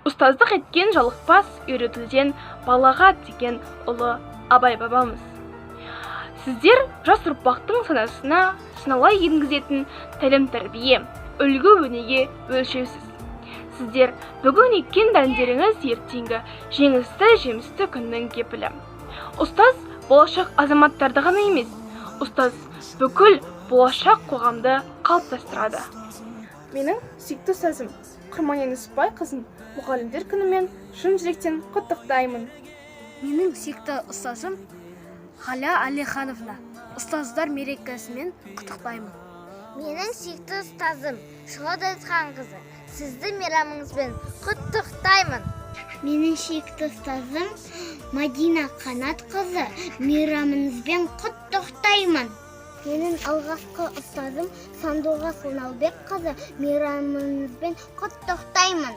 Ұстаздық еткен жалықпас үйретуден балаға деген ұлы Абай бабамыз. Сіздер жас ұрпақтың санасына сыналай енгізетін тәлім-тәрбие, үлгі-өнеге өлшеусіз. Сіздер бүгін еккен дәндеріңіз ертеңгі жеңісті күннің кепілі. Ұстаз болашақ азаматтарды ғана емес, ұстаз бүкіл болашақ қоғамды қалыптастырады. Менің сүйікті ұстазым Құрманиян Нүсіпбайқызын мұғалімдер күнімен шын жүректен құттықтаймын. Менің сүйікті ұстазым Ғалия Әлихановна ұстаздар мерекесімен құттықтаймын. Менің сүйікті ұстазым Шолат Айтханқызы, сізді мейрамыңызбен құттықтаймын. Менің сүйікті ұстазым Мадина Қанатқызы, мейрамыңызбен құттықтаймын. Менің алғашқы ұстазым Сандуғаш Оңалбекқызы, мейрамыңызбен құттықтаймын.